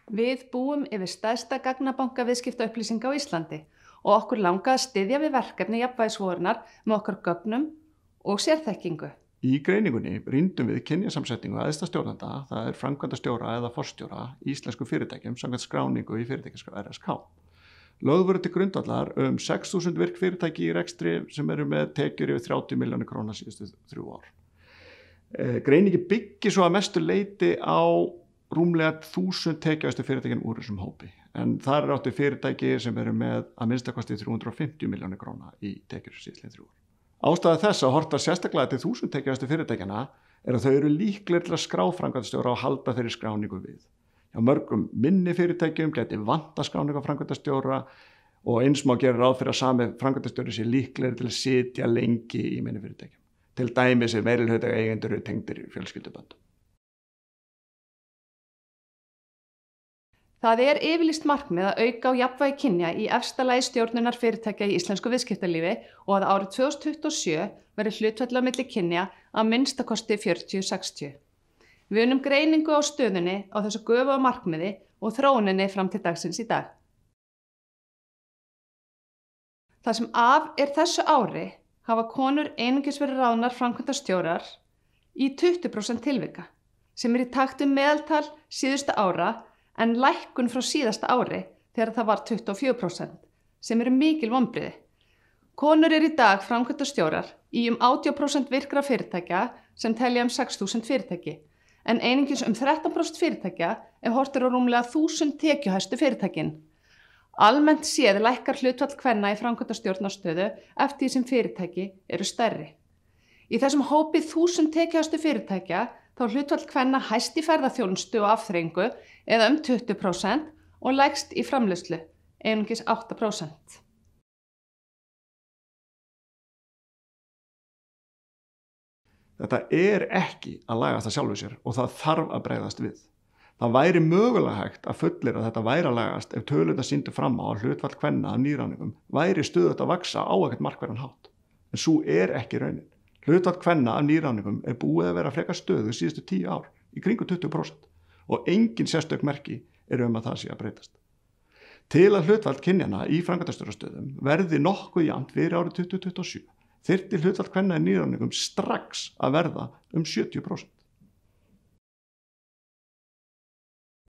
Við búum yfir stærsta gagnabanka viðskiptaupplýsinga á Íslandi og okkur langaði að styðja við verkefni jafnvægisvorunar með okkar gögnum og sérþekkingu. Í greiningunni rýndum við kynjasamsetningu æðsta stjórnenda, það framkvæmdastjóra eða forstjóra í íslenskum fyrirtækjum samkvæmt skráningu í fyrirtækjaskrá RSK. Lögð voru til grundvallar 6.000 virk fyrirtæki í rekstri sem eru með tekjur yfir 30 milljónir króna síðustu 3 ár. Greiningi byggir svo að mestu leyti á rúmlega 1000 tekjuhæstu fyrirtækin úr þessum hópi. En þar áttu fyrirtæki sem eru með að minnstakosti 350 milljónir króna í tekjur síðastliðin 3 ár. Ástæða þess að horta sérstaklega til 1000 tekjuhæstu fyrirtækjana að þau eru líklegir til að skrá framkvæmdastjóra og halda þeirri skráningu við. Hjá mörgum minni fyrirtækjum geti vantað skráningu á framkvæmdastjóra og eins má gera ráð fyrir að sami framkvæmdastjóri sé líklegir til að sitja lengi í minni fyrirtækjum. Til dæmis meirihluta eigendur eru tengdir fjölskylduböndum. Það er yfirlýst markmið að auka á jafnvægi kynja í efsta lagi stjórnunar fyrirtækja í íslensku viðskiptalífi og að árið 2027 verði hlutfall á milli kynja að minnstakosti 40-60. Við unnum greiningu á stöðunni á þessu göfuga markmiði og þróuninni fram til dagsins í dag. Það sem af er þessu ári hafa konur einungis verið ráðnar framkvæmdastjórar í 20% tilvika, sem í takt við meðaltal síðustu ára en lækkun frá síðasta ári þegar það var 24%, sem eru mikil vonbrigði. Konur eru í dag framkvæmdastjórar í 80% virkra fyrirtækja sem telja 6.000 fyrirtæki, en einungis 13% fyrirtækja ef horft er á rúmlega 1000 tekjuhæstu fyrirtækin. Almennt séð lækkar hlutfall kvenna í framkvæmdastjórnarstöðu eftir því sem fyrirtæki eru stærri. Í þessum hópi 1000 tekjuhæstu fyrirtækja þá hlutfall kvenna hæst í ferðaþjónustu og afþreyingu eða 20% og lægst í framleiðslu, einungis 8%. Þetta er ekki að lagast að sjálfu sér og það þarf að bregðast við. Það væri mögulega hægt að fullyrða að þetta væri að lagast ef tölurnar sýndu fram á að hlutfall kvenna af nýráningum væri stöðugt að vaxa á ekkert markverðan hátt. En svo er ekki raunin. Hlutfall kvenna af nýráningum er búið að vera frekar stöðu síðustu 10 ár, í kringum 20%, og engin sérstök merki eru að það sé að breytast. Til að hlutfall kynjana í framkvæmdastjórastöðum verði nokkuð jafnt fyrir árið 2027, þyrfti hlutfall kvenna í nýráningum strax að verða 70%.